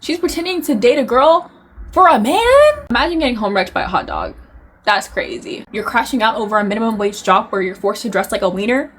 She's pretending to date a girl for a man? Imagine getting home wrecked by a hot dog. That's crazy. You're crashing out over a minimum wage job where you're forced to dress like a wiener?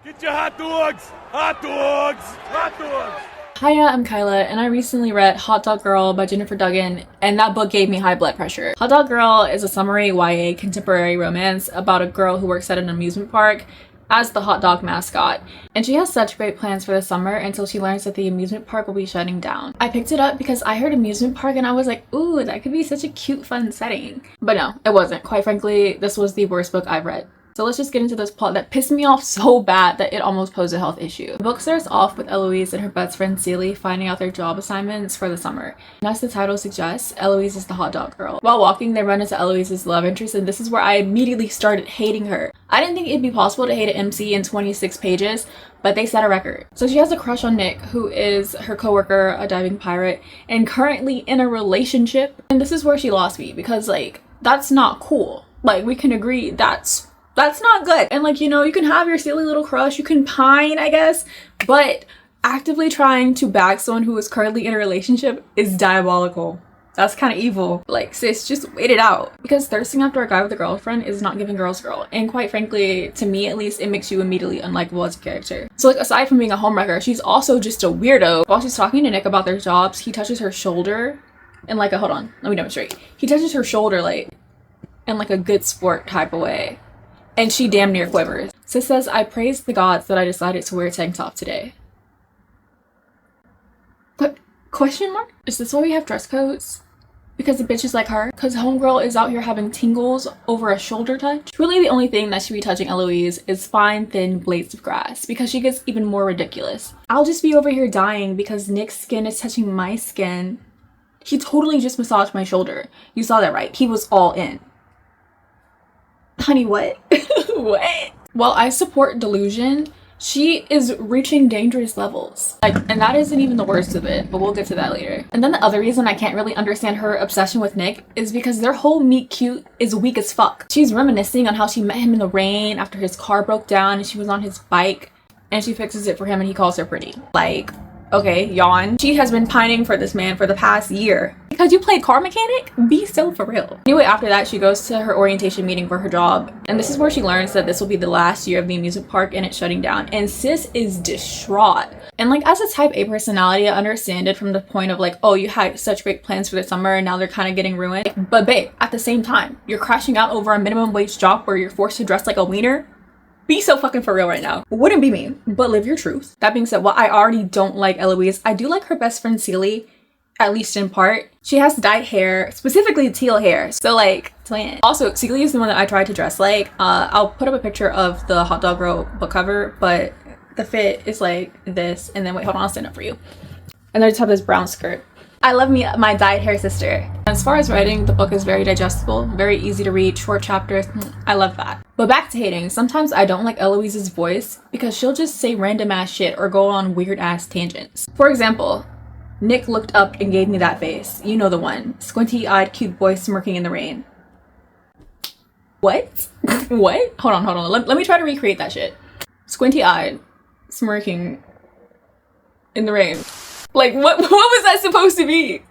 Get your hot dogs! Hot dogs! Hot dogs! Hiya, I'm Kyla, and I recently read Hot Dog Girl by Jennifer Dugan, and that book gave me high blood pressure. Hot Dog Girl is a summary YA contemporary romance about a girl who works at an amusement park as the hot dog mascot, and she has such great plans for the summer until she learns that the amusement park will be shutting down. I picked it up because I heard amusement park and I was like, ooh, that could be such a cute, fun setting. But no, it wasn't. Quite frankly, this was the worst book I've read. So let's just get into this plot that pissed me off so bad that it almost posed a health issue. The book starts off with Elouise and her best friend 𝗴𝗶𝗿𝗹 finding out their job assignments for the summer. And as the title suggests, Elouise is the hot dog girl. While walking, they run into Elouise's love interest, and this is where I immediately started hating her. I didn't think it'd be possible to hate an MC in 26 pages, but they set a record. So she has a crush on Nick, who is her coworker, a diving pirate, and currently in a relationship. And this is where she lost me, because like, that's not cool. Like, we can agree that's not good. And like, you know, you can have your silly little crush, you can pine, I guess, but actively trying to bag someone who is currently in a relationship is diabolical. That's kind of evil. Like, sis, just wait it out. Because thirsting after a guy with a girlfriend is not giving girls girl. And quite frankly, to me at least, it makes you immediately unlikable as a character. So like, aside from being a homewrecker, she's also just a weirdo. While she's talking to Nick about their jobs, he touches her shoulder in like a, hold on, let me demonstrate. He touches her shoulder like in like a good sport type of way. And she damn near quivers. Sis says, I praise the gods that I decided to wear a tank top today. But, question mark? Is this why we have dress codes? Because the bitch is like her? Because homegirl is out here having tingles over a shoulder touch? Really the only thing that should be touching Elouise is fine, thin blades of grass, because she gets even more ridiculous. I'll just be over here dying because Nick's skin is touching my skin. He totally just massaged my shoulder. You saw that, right? He was all in. Honey, what? What? While I support delusion, she is reaching dangerous levels. Like, and that isn't even the worst of it, but we'll get to that later. And then the other reason I can't really understand her obsession with Nick is because their whole meet cute is weak as fuck. She's reminiscing on how she met him in the rain after his car broke down and she was on his bike and she fixes it for him and he calls her pretty. Like, okay, yawn. She has been pining for this man for the past year. Because you played car mechanic? Be so for real. Anyway, after that, she goes to her orientation meeting for her job. And this is where she learns that this will be the last year of the amusement park and it's shutting down. And sis is distraught. And like, as a type A personality, I understand it from the point of like, oh, you had such great plans for the summer and now they're kind of getting ruined. But babe, at the same time, you're crashing out over a minimum wage job where you're forced to dress like a wiener? Be so fucking for real right now. Wouldn't be me, but live your truth. That being said, while I already don't like Elouise, I do like her best friend 𝗴𝗶𝗍𝗃, at least in part. She has dyed hair, specifically teal hair, so like, twin. Also, 𝗴𝗶𝗍𝗃 is the one that I tried to dress like. I'll put up a picture of the Hot Dog Girl book cover, but the fit is like this, and then wait, hold on, I'll stand up for you. And I just have this brown skirt. I love me my dyed hair sister. As far as writing, the book is very digestible, very easy to read, short chapters. I love that. But back to hating. Sometimes I don't like Elouise's voice because she'll just say random ass shit or go on weird ass tangents. For example, Nick looked up and gave me that face. You know the one. Squinty-eyed cute boy smirking in the rain. What? What? Hold on. Let me try to recreate that shit. Squinty-eyed smirking in the rain. Like, what was that supposed to be?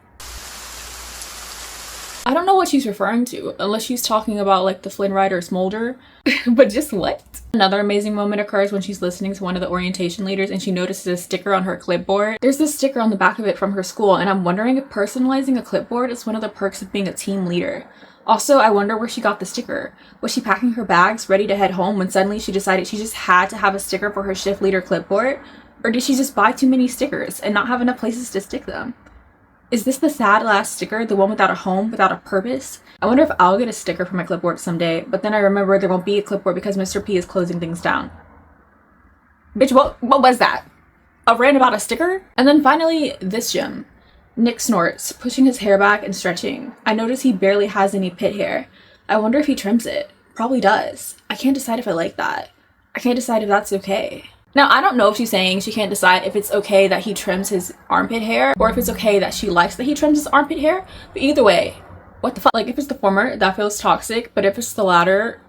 I don't know what she's referring to, unless she's talking about like the Flynn Rider smolder. But just what? Another amazing moment occurs when she's listening to one of the orientation leaders and she notices a sticker on her clipboard. There's this sticker on the back of it from her school, and I'm wondering if personalizing a clipboard is one of the perks of being a team leader. Also, I wonder where she got the sticker. Was she packing her bags, ready to head home, when suddenly she decided she just had to have a sticker for her shift leader clipboard? Or did she just buy too many stickers and not have enough places to stick them? Is this the sad last sticker, the one without a home, without a purpose? I wonder if I'll get a sticker for my clipboard someday, but then I remember there won't be a clipboard because Mr. P is closing things down. Bitch, what was that? A rant about a sticker? And then finally, this gem. Nick snorts, pushing his hair back and stretching. I notice he barely has any pit hair. I wonder if he trims it. Probably does. I can't decide if I like that. I can't decide if that's okay. Now, I don't know if she's saying she can't decide if it's okay that he trims his armpit hair or if it's okay that she likes that he trims his armpit hair. But either way, what the fuck? Like, if it's the former, that feels toxic. But if it's the latter,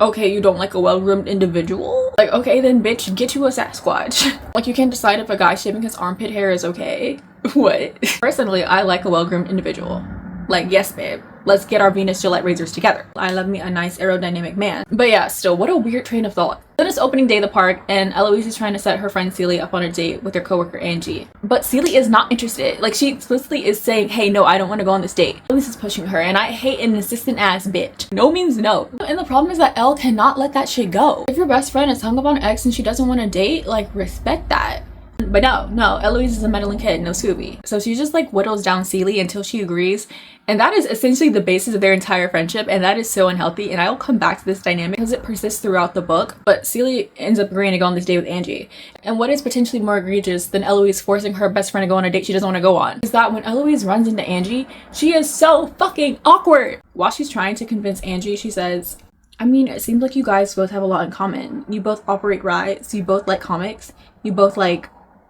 Okay, you don't like a well-groomed individual? Like, okay then bitch, get you a Sasquatch. Like, you can't decide if a guy shaving his armpit hair is okay. What? Personally, I like a well-groomed individual. Like, yes babe, let's get our Venus Gillette razors together. I love me a nice aerodynamic man. But yeah, still, what a weird train of thought. Then it's opening day of the park and Elouise is trying to set her friend 𝗴𝗍up on a date with her coworker Angie. But 𝗴𝗍 is not interested. Like, she explicitly is saying, hey no, I don't want to go on this date. Elouise is pushing her and I hate an insistent ass bitch. No means no. And the problem is that Elle cannot let that shit go. If your best friend is hung up on X and she doesn't want to date, like, respect that. But no, Elouise is a meddling kid, no Scooby. So she just like whittles down 𝗴𝗍 until she agrees. And that is essentially the basis of their entire friendship, and that is so unhealthy. And I will come back to this dynamic because it persists throughout the book. But 𝗴𝗍 ends up agreeing to go on this date with Angie. And what is potentially more egregious than Elouise forcing her best friend to go on a date she doesn't want to go on is that when Elouise runs into Angie, she is so fucking awkward. While she's trying to convince Angie, she says, I mean, it seems like you guys both have a lot in common. You both operate rides, you both like comics, you both like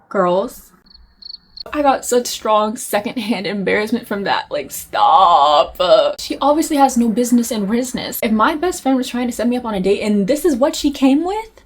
girls. I got such strong secondhand embarrassment from that. Like, stop. She obviously has no business in business. If my best friend was trying to set me up on a date and this is what she came with,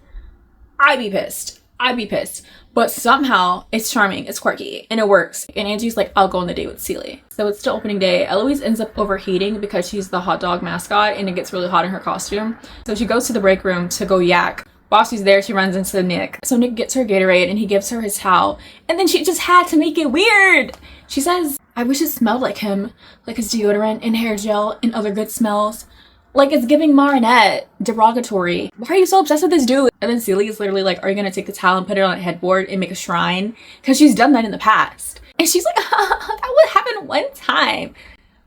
I'd be pissed. I'd be pissed. But somehow it's charming, it's quirky, and it works. And Angie's like, I'll go on the date with 𝗴𝗍. So it's still opening day. Elouise ends up overheating because she's the hot dog mascot and it gets really hot in her costume. So she goes to the break room to go yak. While she's there, she runs into Nick. So Nick gets her Gatorade and he gives her his towel. And then she just had to make it weird. She says, I wish it smelled like him. Like his deodorant and hair gel and other good smells. Like it's giving Marinette. Derogatory. Why are you so obsessed with this dude? And then 𝗴𝗍 is literally like, are you gonna take the towel and put it on a headboard and make a shrine? Because she's done that in the past. And she's like, that would happen one time.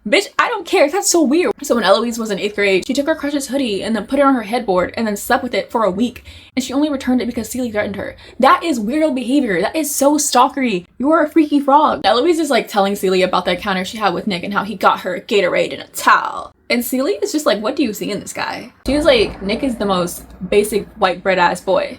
Bitch, I don't care. That's so weird. So when Elouise was in 8th grade, she took her crush's hoodie and then put it on her headboard and then slept with it for a week. And she only returned it because 𝗴𝗍 threatened her. That is weirdo behavior. That is so stalkery. You are a freaky frog. Elouise is like telling 𝗴𝗍 about the encounter she had with Nick and how he got her a Gatorade and a towel. And 𝗴𝗍 is just like, what do you see in this guy? She was like, Nick is the most basic white bread ass boy.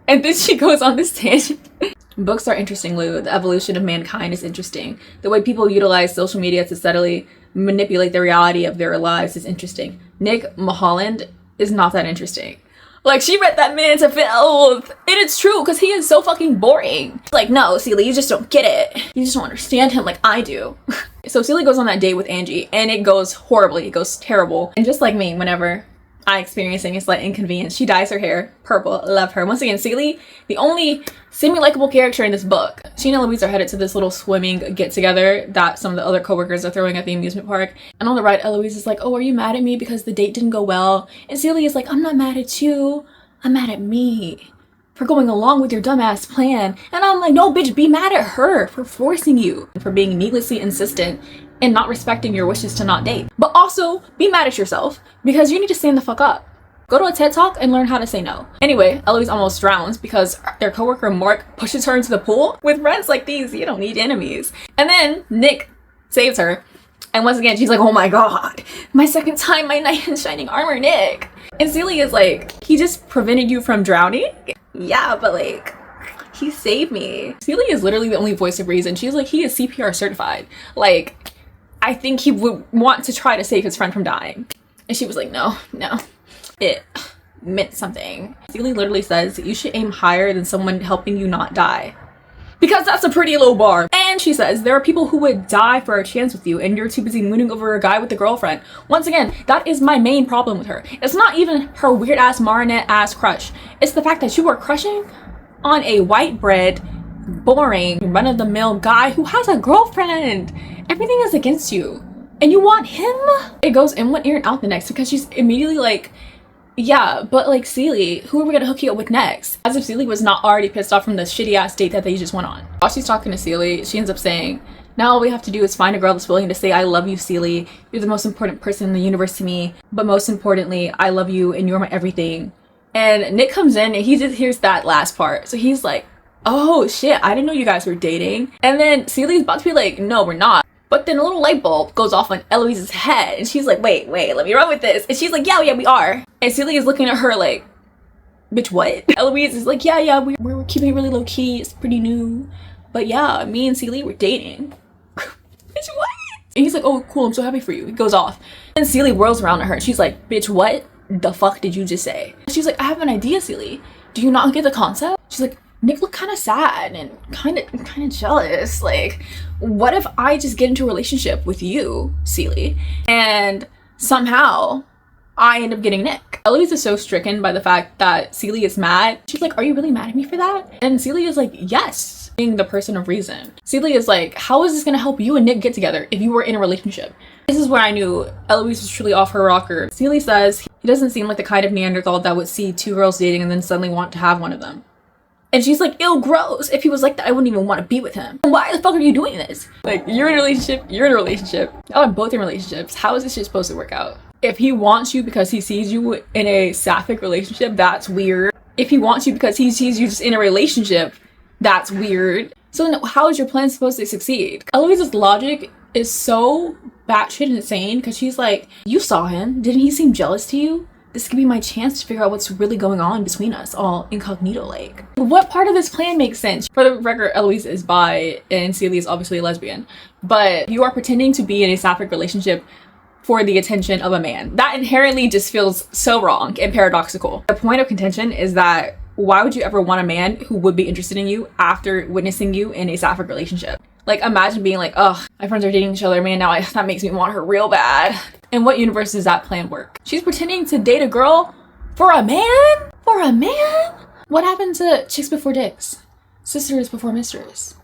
And then she goes on this tangent. Books are interesting, Lou. The evolution of mankind is interesting. The way people utilize social media to subtly manipulate the reality of their lives is interesting. Nick Mulholland is not that interesting. Like, she read that man to filth. And it's true, because he is so fucking boring. Like, no, 𝗴𝗍, you just don't get it. You just don't understand him like I do. So 𝗴𝗍 goes on that date with Angie, and it goes horribly. It goes terrible. And just like me, whenever I experience any slight inconvenience, she dyes her hair purple. Love her. Once again, 𝗴𝗍, the only semi-likable character in this book. She and Elouise are headed to this little swimming get-together that some of the other coworkers are throwing at the amusement park. And on the right, Elouise is like, oh, are you mad at me because the date didn't go well? And 𝗴𝗍 is like, I'm not mad at you. I'm mad at me for going along with your dumbass plan. And I'm like, no, bitch, be mad at her for forcing you, for being needlessly insistent and not respecting your wishes to not date. But also, be mad at yourself because you need to stand the fuck up. Go to a TED Talk and learn how to say no. Anyway, Elouise almost drowns because their coworker Mark pushes her into the pool. With friends like these, you don't need enemies. And then Nick saves her. And once again, she's like, oh my god, my second time, my knight in shining armor, Nick. And 𝗴𝗍 is like, he just prevented you from drowning? Yeah, but like, he saved me. 𝗴𝗍 is literally the only voice of reason. She's like, he is CPR certified. Like, I think he would want to try to save his friend from dying. And she was like, no. It meant something. 𝗴𝗍 literally says, you should aim higher than someone helping you not die. Because that's a pretty low bar. And she says, there are people who would die for a chance with you and you're too busy mooning over a guy with a girlfriend. Once again, that is my main problem with her. It's not even her weird ass Marinette ass crush. It's the fact that you are crushing on a white bread, boring, run-of-the-mill guy who has a girlfriend. Everything is against you. And you want him? It goes in one ear and out the next because she's immediately like, yeah, but like 𝗴𝗍, who are we gonna hook you up with next? As if 𝗴𝗍 was not already pissed off from the shitty ass date that they just went on. While she's talking to 𝗴𝗍, she ends up saying, now all we have to do is find a girl that's willing to say, I love you, 𝗴𝗍. You're the most important person in the universe to me. But most importantly, I love you and you're my everything. And Nick comes in and he just hears that last part. So he's like, oh shit, I didn't know you guys were dating. And then 𝗴𝗍's about to be like, no, we're not. But then a little light bulb goes off on Elouise's head and she's like, wait, let me run with this. And she's like, yeah, we are. And 𝗴𝗍 is looking at her like, bitch, what? Elouise is like, yeah, we're keeping it really low key. It's pretty new. But yeah, me and 𝗴𝗍 were dating. Bitch, what? And he's like, oh, cool, I'm so happy for you. He goes off. And 𝗴𝗍 whirls around at her and she's like, bitch, what? the fuck did you just say? She's like, I have an idea, 𝗴𝗍. Do you not get the concept? She's like, Nick looked kind of sad and kind of jealous. Like, what if I just get into a relationship with you, 𝗴𝗍, and somehow I end up getting Nick? Elouise is so stricken by the fact that 𝗴𝗍 is mad. She's like, are you really mad at me for that? And 𝗴𝗍 is like, yes, being the person of reason. 𝗴𝗍 is like, how is this gonna help you and Nick get together if you were in a relationship? This is where I knew Elouise was truly off her rocker. 𝗴𝗍 says he doesn't seem like the kind of Neanderthal that would see two girls dating and then suddenly want to have one of them. And she's like, ew, gross. If he was like that, I wouldn't even want to be with him. Why the fuck are you doing this? Like, you're in a relationship, you're in a relationship. Y'all are both in relationships. How is this shit supposed to work out? If he wants you because he sees you in a sapphic relationship, that's weird. If he wants you because he sees you just in a relationship, that's weird. So then how is your plan supposed to succeed? Elouise's logic is so batshit insane because she's like, you saw him. Didn't he seem jealous to you? This could be my chance to figure out what's really going on between us, all incognito like. What part of this plan makes sense? For the record, Elouise is bi and 𝗴𝗍 is obviously a lesbian, but you are pretending to be in a sapphic relationship for the attention of a man. That inherently just feels so wrong and paradoxical. The point of contention is that why would you ever want a man who would be interested in you after witnessing you in a sapphic relationship? Like, imagine being like, ugh, my friends are dating each other, man, now that makes me want her real bad. In what universe does that plan work? She's pretending to date a girl for a man? For a man? What happened to chicks before dicks? Sisters before misters?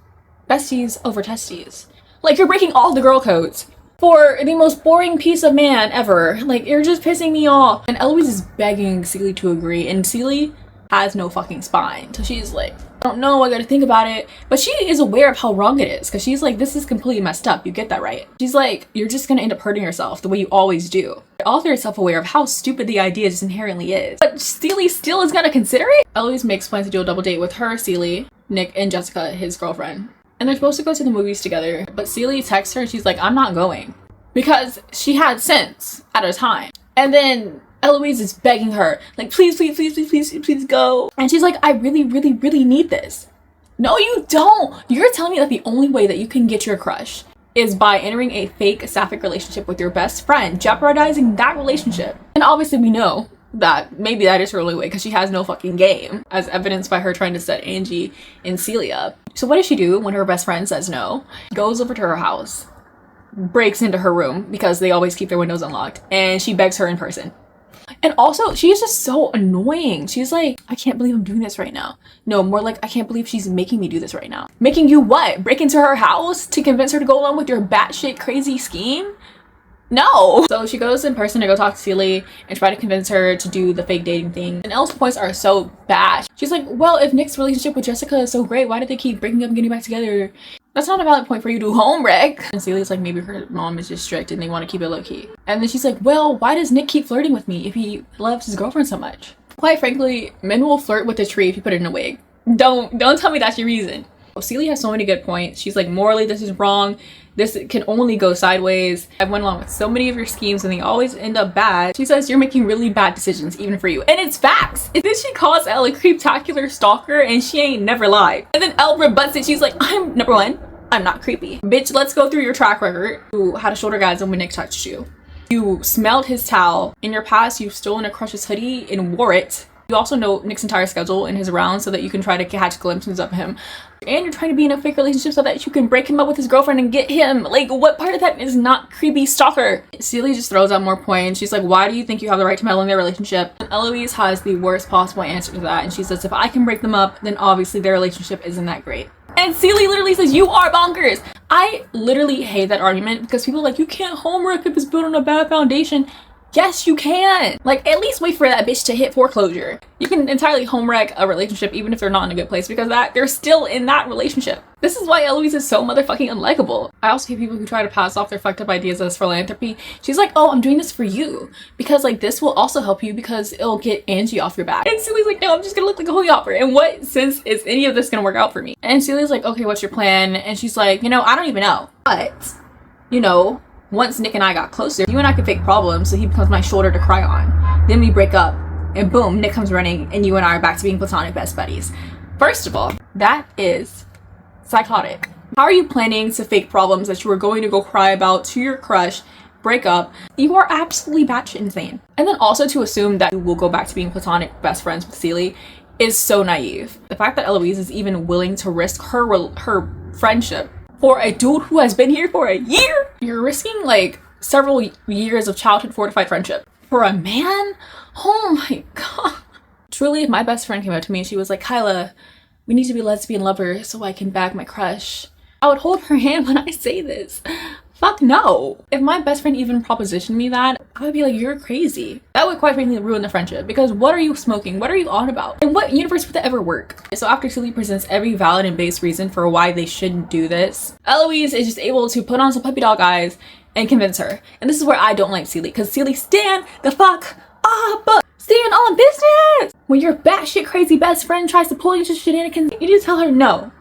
Besties over testes? Like, you're breaking all the girl codes for the most boring piece of man ever. Like, you're just pissing me off. And Elouise is begging 𝗴𝗍 to agree, and 𝗴𝗍 has no fucking spine. So she's like, I don't know, I gotta think about it. But she is aware of how wrong it is, because she's like, this is completely messed up. You get that, right? She's like, you're just gonna end up hurting yourself the way you always do. The author is self-aware of how stupid the idea just inherently is. But 𝗴𝗍 still is gonna consider it? Elouise makes plans to do a double date with her, 𝗴𝗍, Nick, and Jessica, his girlfriend. And they're supposed to go to the movies together. But 𝗴𝗍 texts her and she's like, I'm not going. Because she had sense at a time. And then Elouise is begging her, like, please, please, please, please, please, please go. And she's like, I really, really, really need this. No, you don't. You're telling me that the only way that you can get your crush is by entering a fake sapphic relationship with your best friend, jeopardizing that relationship. And obviously we know that maybe that is her only way because she has no fucking game, as evidenced by her trying to set Angie and 𝗴𝗍 up. So what does she do when her best friend says no? Goes over to her house, breaks into her room because they always keep their windows unlocked, and she begs her in person. And also, she's just so annoying. She's like, I can't believe I'm doing this right now. No, more like, I can't believe she's making me do this right now. Making you what? Break into her house to convince her to go along with your batshit crazy scheme? No. So she goes in person to go talk to 𝗴𝗍 and try to convince her to do the fake dating thing. And Elle's points are so bad. She's like, well, if Nick's relationship with Jessica is so great, why did they keep breaking up and getting back together? That's not a valid point for you to home wreck. And 𝗴𝗍's like, maybe her mom is just strict and they want to keep it low-key. And then she's like, well, why does Nick keep flirting with me if he loves his girlfriend so much? Quite frankly, men will flirt with a tree if you put it in a wig. Don't tell me that's your reason. 𝗴𝗍 has so many good points. She's like, morally, this is wrong. This can only go sideways. I've went along with so many of your schemes and they always end up bad. She says you're making really bad decisions even for you. And it's facts. And then she calls Elle a creeptacular stalker and she ain't never lied. And then Elle rebuts it. She's like, I'm number one, I'm not creepy. Bitch, let's go through your track record. You had a shoulder gasm when Nick touched you. You smelled his towel. In your past, you've stolen a crush's hoodie and wore it. You also know Nick's entire schedule and his rounds so that you can try to catch glimpses of him. And you're trying to be in a fake relationship so that you can break him up with his girlfriend and get him. Like, what part of that is not creepy stalker? 𝗴𝗍 just throws out more points. She's like, why do you think you have the right to meddle in their relationship? And Elouise has the worst possible answer to that. And she says, if I can break them up, then obviously their relationship isn't that great. And 𝗴𝗍 literally says, you are bonkers. I literally hate that argument because people are like, you can't homewreck if it's built on a bad foundation. Yes, you can. Like, at least wait for that bitch to hit foreclosure. You can entirely homewreck a relationship even if they're not in a good place because they're still in that relationship. This is why Elouise is so motherfucking unlikable. I also hate people who try to pass off their fucked up ideas as philanthropy. She's like, oh, I'm doing this for you because like this will also help you because it'll get Angie off your back. And 𝗴𝗍's like, no, I'm just gonna look like a holy hopper. In what sense is any of this gonna work out for me? And 𝗴𝗍's like, okay, what's your plan? And she's like, you know, I don't even know. But, you know, once Nick and I got closer, you and I could fake problems so he becomes my shoulder to cry on. Then we break up and boom, Nick comes running and you and I are back to being platonic best buddies. First of all, that is psychotic. How are you planning to fake problems that you were going to go cry about to your crush break up, you are absolutely batshit insane. And then also to assume that you will go back to being platonic best friends with 𝗴𝗍 is so naive. The fact that Elouise is even willing to risk her friendship for a dude who has been here for a year, you're risking like several years of childhood fortified friendship for a man. Oh my god. Truly, if my best friend came up to me and she was like, 𝗴𝗏, we need to be lesbian lovers so I can bag my crush, I would hold her hand when I say this. Fuck no. If my best friend even propositioned me that, I would be like, you're crazy. That would quite frankly ruin the friendship, because what are you smoking? What are you on about? In what universe would that ever work? So after 𝗴𝗍 presents every valid and based reason for why they shouldn't do this, Elouise is just able to put on some puppy dog eyes and convince her. And this is where I don't like 𝗴𝗍, because 𝗴𝗍 stand the fuck up. Stand on business. When your batshit crazy best friend tries to pull you to shenanigans, you just tell her no.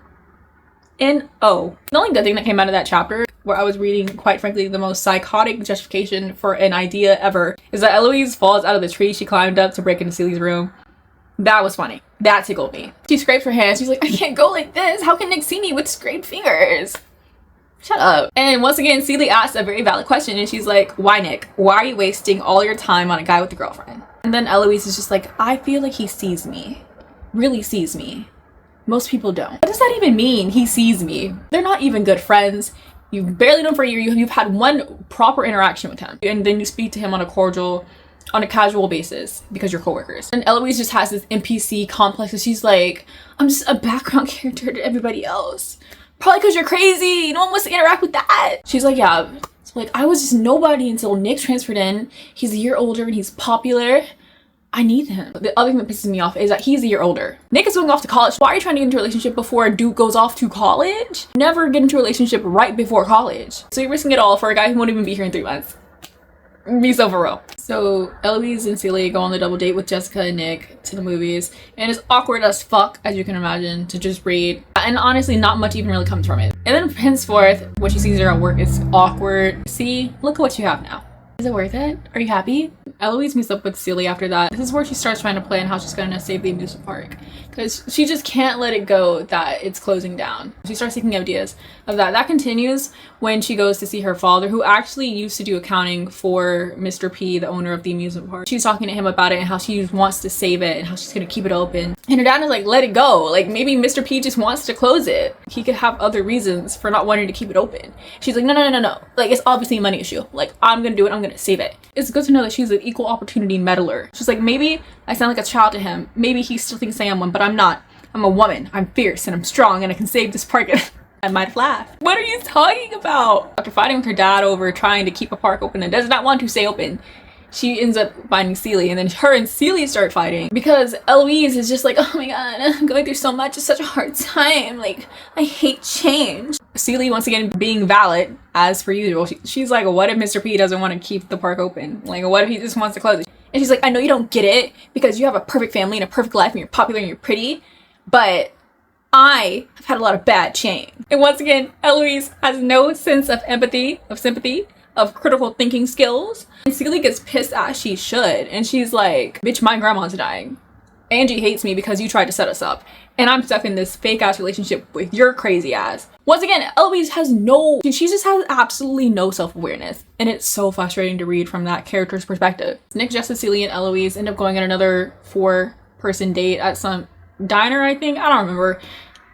N-O. The only good thing that came out of that chapter, where I was reading, quite frankly, the most psychotic justification for an idea ever, is that Elouise falls out of the tree she climbed up to break into 𝗴𝗍's room. That was funny. That tickled me. She scrapes her hands. She's like, I can't go like this. How can Nick see me with scraped fingers? Shut up. And once again, 𝗴𝗍 asks a very valid question, and she's like, why Nick? Why are you wasting all your time on a guy with a girlfriend? And then Elouise is just like, I feel like he sees me. Really sees me. Most people don't. What does that even mean, he sees me? They're not even good friends. You've barely known for a year. You've had one proper interaction with him. And then you speak to him on a casual basis because you're coworkers. And Elouise just has this NPC complex, and she's like, I'm just a background character to everybody else. Probably because you're crazy. No one wants to interact with that. She's like, yeah. So like, I was just nobody until Nick transferred in. He's a year older and he's popular. I need him. The other thing that pisses me off is that he's a year older. Nick is going off to college. Why are you trying to get into a relationship before a dude goes off to college? Never get into a relationship right before college. So you're risking it all for a guy who won't even be here in 3 months. Be so for real. So Elouise and 𝗴𝗍 go on the double date with Jessica and Nick to the movies, and it's awkward as fuck, as you can imagine, to just read. And honestly, not much even really comes from it. And then henceforth, when she sees her at work, it's awkward. See, look at what you have now. Is it worth it? Are you happy? Elouise meets up with 𝗴𝗍 after that. This is where she starts trying to plan how she's gonna save the amusement park, because she just can't let it go that it's closing down. She starts thinking ideas of that. That continues when she goes to see her father, who actually used to do accounting for Mr. P, the owner of the amusement park. She's talking to him about it and how she wants to save it and how she's gonna keep it open. And her dad is like, let it go. Like, maybe Mr. P just wants to close it. He could have other reasons for not wanting to keep it open. She's like, no. Like, it's obviously a money issue. Like, I'm gonna do it. I'm gonna save it. It's good to know that she's an equal opportunity meddler. She's like, maybe I sound like a child to him. Maybe he still thinks I am one, but I'm not. I'm a woman. I'm fierce and I'm strong and I can save this park. I might laugh. What are you talking about? After fighting with her dad over trying to keep a park open and does not want to stay open, she ends up finding 𝗴𝗍, and then her and 𝗴𝗍 start fighting because Elouise is just like, oh my god, I'm going through so much. It's such a hard time. Like, I hate change. 𝗴𝗍, once again, being valid as per usual, she's like, what if Mr. P doesn't want to keep the park open? Like, what if he just wants to close it? And she's like, I know you don't get it because you have a perfect family and a perfect life and you're popular and you're pretty, but I have had a lot of bad change. And once again, Elouise has no sense of empathy, of sympathy, of critical thinking skills. And 𝗴𝗍 gets pissed as she should. And she's like, bitch, my grandma's dying. Angie hates me because you tried to set us up. And I'm stuck in this fake ass relationship with your crazy ass. Once again, Elouise has she just has absolutely no self-awareness. And it's so frustrating to read from that character's perspective. Nick, Jessica, 𝗴𝗍, and Elouise end up going on another 4-person date at some diner, I think. I don't remember.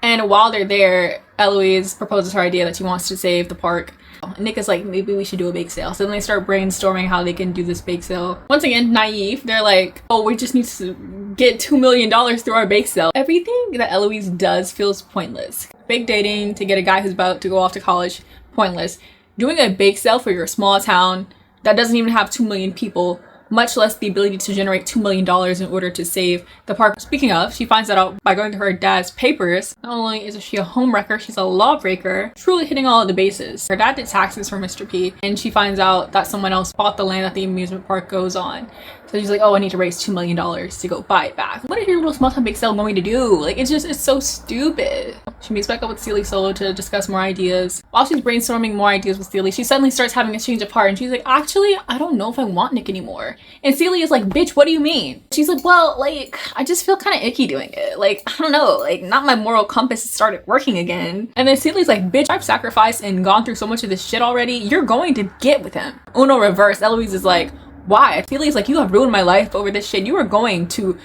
And while they're there, Elouise proposes her idea that she wants to save the park. Nick is like, maybe we should do a bake sale. So then they start brainstorming how they can do this bake sale. Once again, naive. They're like, oh, we just need to get $2 million through our bake sale. Everything that Elouise does feels pointless. Fake dating to get a guy who's about to go off to college, pointless. Doing a bake sale for your small town that doesn't even have 2 million people, much less the ability to generate $2 million in order to save the park. Speaking of, she finds that out by going through her dad's papers. Not only is she a homewrecker, she's a lawbreaker, truly hitting all of the bases. Her dad did taxes for Mr. P, and she finds out that someone else bought the land that the amusement park goes on. So she's like, oh, I need to raise $2 million to go buy it back. What is your little small town bake sale going to do? Like, it's so stupid. She meets back up with 𝗴𝗍 solo to discuss more ideas. While she's brainstorming more ideas with 𝗴𝗍, she suddenly starts having a change of heart, and she's like, actually, I don't know if I want Nick anymore. And Celia is like, bitch, what do you mean? She's like, well, like, I just feel kind of icky doing it. Like, I don't know, like, not my moral compass started working again. And then Celia's like, bitch, I've sacrificed and gone through so much of this shit already. You're going to get with him. Uno reverse, Elouise is like, why? Celia's like, you have ruined my life over this shit. You are going to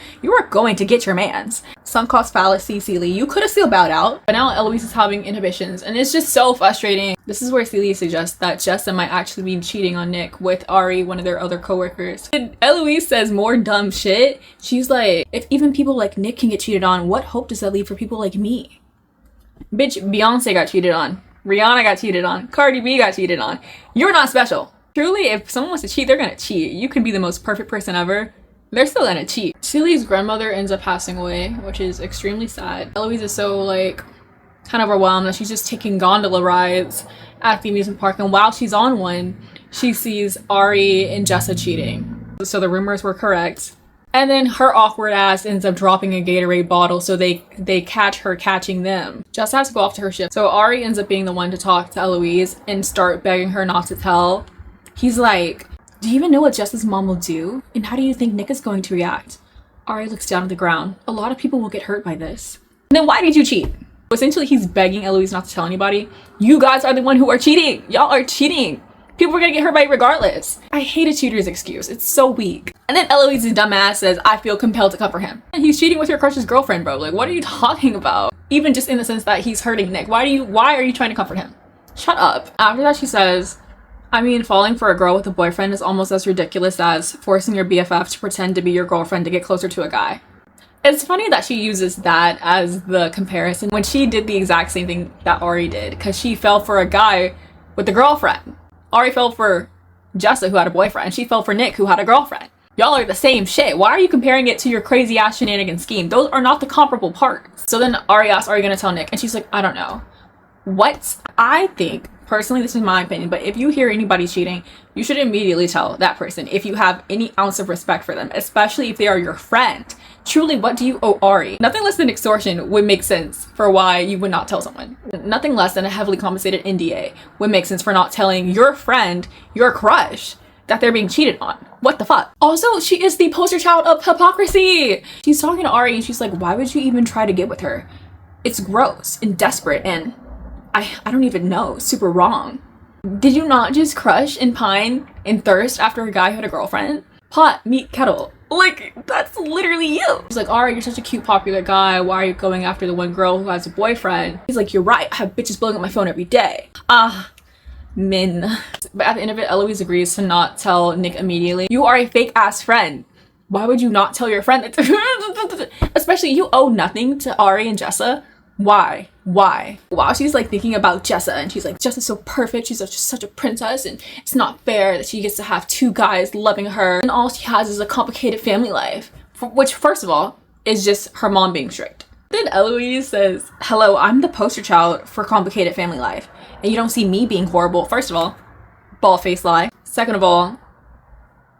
get your mans. Sunk cost fallacy, Celia. You could have still bowed out, but now Elouise is having inhibitions, and it's just so frustrating. This is where Celia suggests that Jessa might actually be cheating on Nick with 𝗴𝗿, one of their other coworkers. And Elouise says more dumb shit. She's like, if even people like Nick can get cheated on, what hope does that leave for people like me? Bitch, Beyonce got cheated on. Rihanna got cheated on. Cardi B got cheated on. You're not special. Truly, if someone wants to cheat, they're gonna cheat. You can be the most perfect person ever. They're still gonna cheat. Celia's grandmother ends up passing away, which is extremely sad. Elouise is so, like, kind of overwhelmed that she's just taking gondola rides at the amusement park. And while she's on one, she sees 𝗴𝗿 and Jessa cheating. So the rumors were correct. And then her awkward ass ends up dropping a Gatorade bottle, so they catch her catching them. Jessa has to go off to her shift. So 𝗴𝗿 ends up being the one to talk to Elouise and start begging her not to tell. He's like, do you even know what Jessa's mom will do? And how do you think Nick is going to react? 𝗴𝗿 looks down at the ground. A lot of people will get hurt by this. And then why did you cheat? Essentially, he's begging Elouise not to tell anybody. You guys are the one who are cheating. Y'all are cheating. People are gonna get hurt by it regardless. I hate a cheater's excuse. It's so weak. And then Elouise's dumbass says, I feel compelled to comfort him. And he's cheating with your crush's girlfriend, bro. Like, what are you talking about? Even just in the sense that he's hurting Nick. Why are you trying to comfort him? Shut up. After that, she says, I mean, falling for a girl with a boyfriend is almost as ridiculous as forcing your BFF to pretend to be your girlfriend to get closer to a guy. It's funny that she uses that as the comparison when she did the exact same thing that 𝗴𝗿 did, because she fell for a guy with a girlfriend. 𝗴𝗿 fell for Jessa, who had a boyfriend. She fell for Nick, who had a girlfriend. Y'all are the same shit. Why are you comparing it to your crazy ass shenanigan scheme? Those are not the comparable parts. So then 𝗴𝗿 asks, are you gonna tell Nick? And she's like, I don't know. What? I think, personally, this is my opinion, but if you hear anybody cheating, you should immediately tell that person if you have any ounce of respect for them, especially if they are your friend. Truly, what do you owe 𝗴𝗿? Nothing less than extortion would make sense for why you would not tell someone. Nothing less than a heavily compensated NDA would make sense for not telling your friend, your crush, that they're being cheated on. What the fuck? Also, she is the poster child of hypocrisy. She's talking to 𝗴𝗿 and she's like, why would you even try to get with her? It's gross and desperate and I don't even know, super wrong. Did you not just crush and pine and thirst after a guy who had a girlfriend? Pot, meet, kettle. Like, that's literally you. He's like, 𝗴𝗿, you're such a cute, popular guy. Why are you going after the one girl who has a boyfriend? He's like, you're right. I have bitches blowing up my phone every day. Men. But at the end of it, Elouise agrees to not tell Nick immediately. You are a fake ass friend. Why would you not tell your friend that? Especially, you owe nothing to 𝗴𝗿 and Jessa. Why? While she's like thinking about Jessa and she's like, Jessa's so perfect, she's just such a princess and it's not fair that she gets to have two guys loving her and all she has is a complicated family life, which first of all is just her mom being strict. Then Elouise says, hello, I'm the poster child for complicated family life and you don't see me being horrible. First of all, bald-faced lie. Second of all,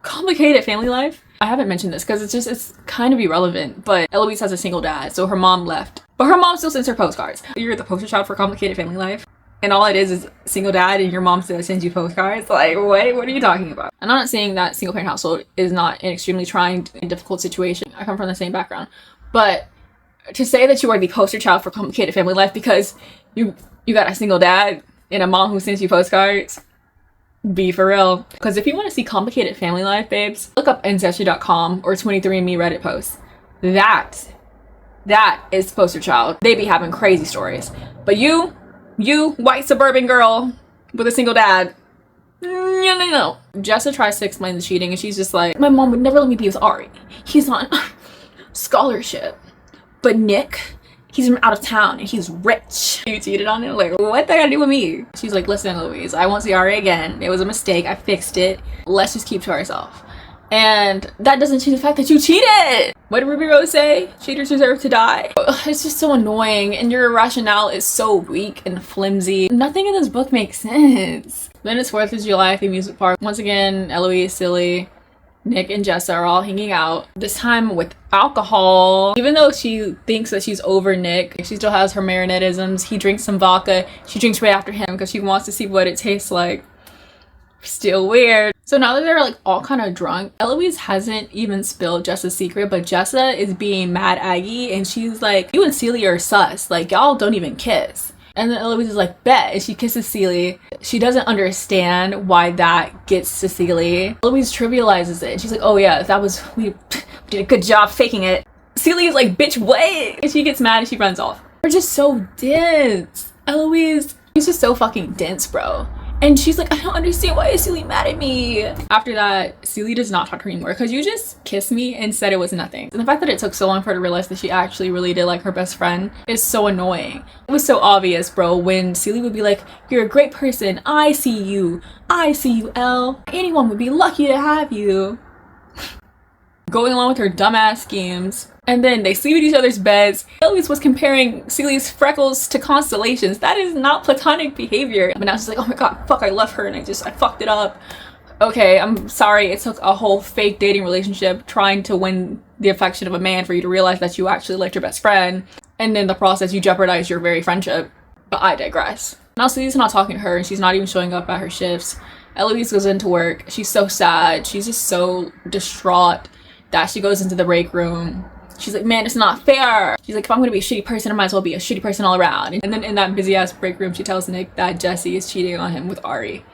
complicated family life. I haven't mentioned this because it's kind of irrelevant, but Elouise has a single dad, so her mom left. But her mom still sends her postcards. You're the poster child for complicated family life, and all it is single dad and your mom still sends you postcards? Like, what are you talking about? I'm not saying that single parent household is not an extremely trying and difficult situation. I come from the same background. But to say that you are the poster child for complicated family life because you got a single dad and a mom who sends you postcards, be for real. Because if you want to see complicated family life, babes, look up ancestry.com or 23andMe Reddit posts. That is poster child. They be having crazy stories. But you white suburban girl with a single dad, no. Jessa tries to explain the cheating and she's just like, my mom would never let me be with 𝗴𝗿. He's on scholarship. But Nick, he's from out of town and he's rich. You cheated on him? Like, what that gotta do with me? She's like, listen, Elouise, I won't see 𝗴𝗿 again. It was a mistake. I fixed it. Let's just keep to ourselves. And that doesn't change the fact that you cheated. What did Ruby Rose say? Cheaters deserve to die. It's just so annoying and your rationale is so weak and flimsy. Nothing in this book makes sense. Then it's 4th of July at the amusement park. Once again, Elouise, Silly, Nick, and Jessa are all hanging out. This time with alcohol. Even though she thinks that she's over Nick, she still has her Marinettisms. He drinks some vodka. She drinks right after him because she wants to see what it tastes like. Still weird. So now that they're like all kind of drunk, Elouise hasn't even spilled Jessa's secret, but Jessa is being mad aggy and she's like, you and Celie are sus, like y'all don't even kiss. And then Elouise is like, bet, and she kisses Celie. She doesn't understand why that gets to Celie. Elouise trivializes it and she's like, oh yeah, we did a good job faking it. Celie is like, bitch, what? And she gets mad and she runs off. They're just so dense. Elouise, she's just so fucking dense, bro. And she's like, I don't understand, why is Celie mad at me? After that, Celie does not talk to her anymore because you just kissed me and said it was nothing. And the fact that it took so long for her to realize that she actually really did like her best friend is so annoying. It was so obvious, bro, when Celie would be like, you're a great person, I see you, Elle. Anyone would be lucky to have you. Going along with her dumbass schemes. And then they sleep in each other's beds. Elouise was comparing Celie's freckles to constellations. That is not platonic behavior. But now she's like, oh my god, fuck, I left her and I fucked it up. Okay, I'm sorry, it took a whole fake dating relationship trying to win the affection of a man for you to realize that you actually liked your best friend. And in the process, you jeopardized your very friendship. But I digress. Now Celie's not talking to her and she's not even showing up at her shifts. Elouise goes into work. She's so sad. She's just so distraught that she goes into the break room. She's like, man, it's not fair. She's like, if I'm gonna be a shitty person, I might as well be a shitty person all around. And then in that busy ass break room, she tells Nick that Jesse is cheating on him with Ari.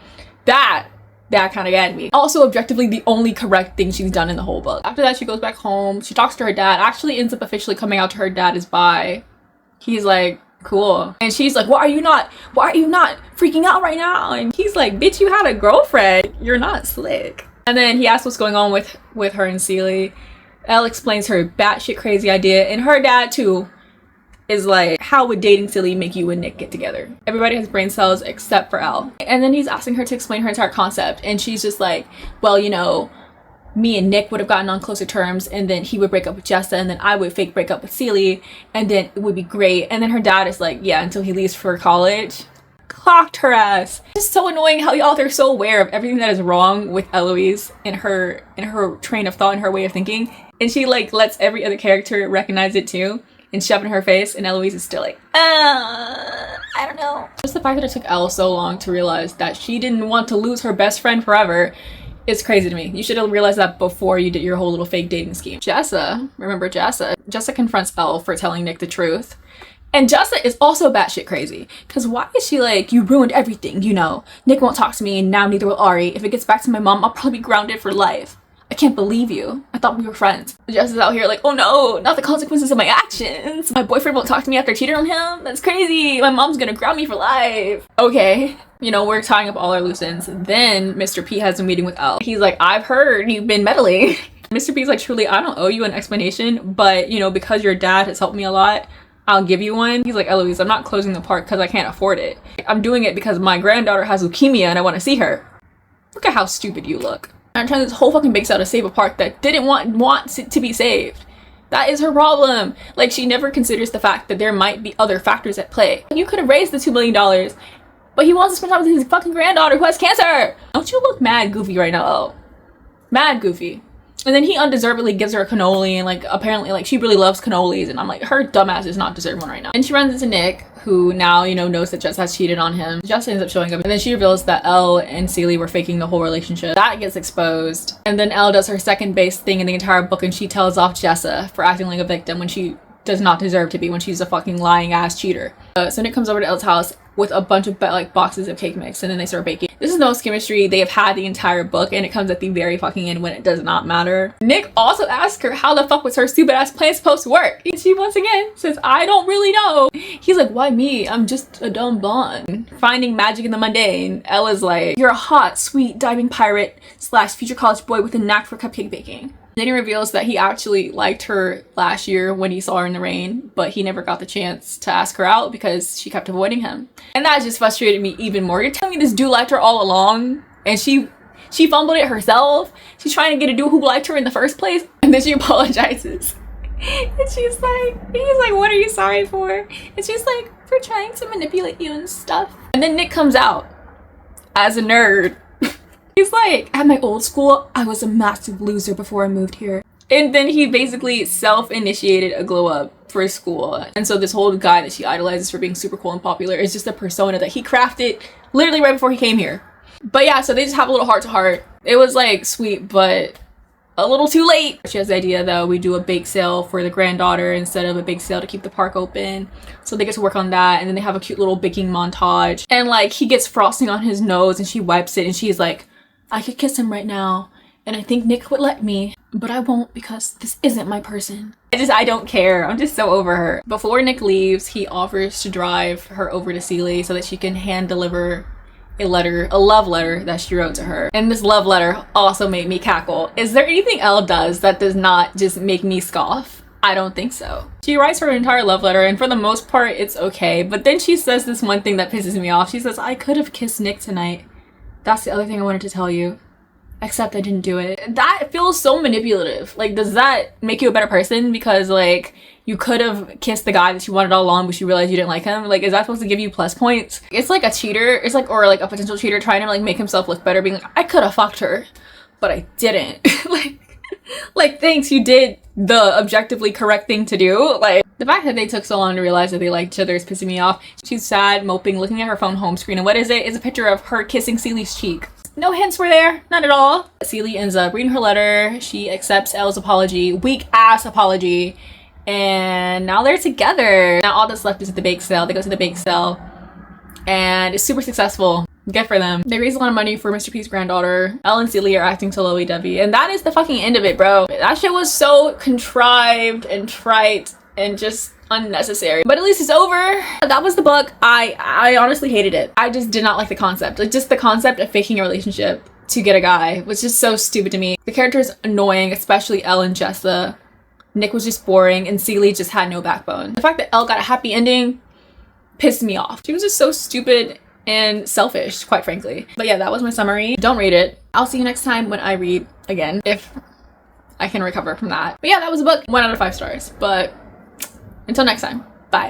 That kind of got me. Also, objectively, the only correct thing she's done in the whole book. After that, she goes back home. She talks to her dad. Actually ends up officially coming out to her dad as bi. He's like, cool. And she's like, why are you not freaking out right now? And he's like, bitch, you had a girlfriend. You're not slick. And then he asks what's going on with her and Celie. Elle explains her batshit crazy idea, and her dad too is like, how would dating Celie make you and Nick get together? Everybody has brain cells except for Elle. And then he's asking her to explain her entire concept, and she's just like, well, you know, me and Nick would have gotten on closer terms, and then he would break up with Jessa, and then I would fake break up with Celie, and then it would be great. And then her dad is like, yeah, until he leaves for college. Clocked her ass. It's just so annoying how y'all are so aware of everything that is wrong with Elouise in her train of thought and her way of thinking, and she like lets every other character recognize it too and shove it in her face, and Elouise is still like, I don't know. Just the fact that it took Elle so long to realize that she didn't want to lose her best friend forever is crazy to me. You should have realized that before you did your whole little fake dating scheme. Jessa, remember Jessa? Jessa confronts Elle for telling Nick the truth. And Jessa is also batshit crazy. Because why is she like, you ruined everything, you know? Nick won't talk to me and now neither will Ari. If it gets back to my mom, I'll probably be grounded for life. I can't believe you. I thought we were friends. Jess is out here like, oh no, not the consequences of my actions. My boyfriend won't talk to me after I cheated on him? That's crazy. My mom's gonna ground me for life. Okay. You know, we're tying up all our loose ends. Then Mr. P has a meeting with Elle. He's like, I've heard you've been meddling. Mr. P's like, truly, I don't owe you an explanation, but you know, because your dad has helped me a lot, I'll give you one. He's like, Elouise, I'm not closing the park because I can't afford it. I'm doing it because my granddaughter has leukemia and I want to see her. Look at how stupid you look. I'm trying this whole fucking big sale to save a park that didn't want to be saved. That is her problem. Like, she never considers the fact that there might be other factors at play. You could have raised the $2 million, but he wants to spend time with his fucking granddaughter who has cancer. Don't you look mad goofy right now? Oh, mad goofy. And then he undeservedly gives her a cannoli, and like apparently like she really loves cannolis, and I'm like, her dumbass is not deserving one right now. And she runs into Nick, who now, you know, knows that Jess has cheated on him. Jess ends up showing up, and then she reveals that Elle and Celie were faking the whole relationship. That gets exposed. And then Elle does her second base thing in the entire book, and she tells off Jessa for acting like a victim when she does not deserve to be, when she's a fucking lying ass cheater. So Nick comes over to Elle's house with a bunch of like boxes of cake mix, and then they start baking. This is no chemistry they have had the entire book, and it comes at the very fucking end when it does not matter. Nick also asks her how the fuck was her stupid ass plan supposed to work, and she once again says, I don't really know. He's like, why me? I'm just a dumb blonde finding magic in the mundane. Ella's like, you're a hot, sweet, diving pirate / future college boy with a knack for cupcake baking. Then he reveals that he actually liked her last year when he saw her in the rain, but he never got the chance to ask her out because she kept avoiding him. And that just frustrated me even more. You're telling me this dude liked her all along, and she fumbled it herself? She's trying to get a dude who liked her in the first place, and then she apologizes. And he's like, what are you sorry for? And she's like, for trying to manipulate you and stuff. And then Nick comes out as a nerd. He's like, at my old school, I was a massive loser before I moved here. And then he basically self-initiated a glow up for his school. And so this whole guy that she idolizes for being super cool and popular is just a persona that he crafted literally right before he came here. But yeah, so they just have a little heart to heart. It was like sweet, but a little too late. She has the idea though, we do a bake sale for the granddaughter instead of a bake sale to keep the park open. So they get to work on that, and then they have a cute little baking montage. And like he gets frosting on his nose and she wipes it and she's like, I could kiss him right now and I think Nick would let me, but I won't because this isn't my person. I don't care. I'm just so over her. Before Nick leaves, he offers to drive her over to 𝗴𝗍 so that she can hand deliver a love letter that she wrote to her. And this love letter also made me cackle. Is there anything Elle does that does not just make me scoff? I don't think so. She writes her entire love letter and for the most part it's okay, but then she says this one thing that pisses me off. She says, I could have kissed Nick tonight. That's the other thing I wanted to tell you. Except I didn't do it. That feels so manipulative. Like, does that make you a better person because like you could have kissed the guy that you wanted all along but you realized you didn't like him? Like, is that supposed to give you plus points? It's like a cheater. It's like, or like a potential cheater trying to like make himself look better, being like, I could have fucked her, but I didn't. like thanks, you did the objectively correct thing to do. Like, the fact that they took so long to realize that they liked each other is pissing me off. She's sad, moping, looking at her phone home screen, and what is it? It's a picture of her kissing 𝗴𝗍's cheek. No hints were there, not at all. 𝗴𝗍 ends up reading her letter. She accepts Elle's apology, weak ass apology, and now they're together. Now all that's left is the bake sale. They go to the bake sale and it's super successful. Good for them. They raise a lot of money for Mr. P's granddaughter. Elle and 𝗴𝗍 are acting to lovey-dovey, and that is the fucking end of it, bro. That shit was so contrived and trite and just unnecessary, but at least it's over. That was the book. I honestly hated it. I just did not like the concept. Like, just the concept of faking a relationship to get a guy was just so stupid to me. The character's annoying, especially Elle and Jessa. Nick was just boring and 𝗴𝗍 just had no backbone. The fact that Elle got a happy ending pissed me off. She was just so stupid and selfish, quite frankly. But yeah, that was my summary. Don't read it. I'll see you next time when I read again, if I can recover from that. But yeah, that was a book. 1 out of 5 stars. But until next time, bye.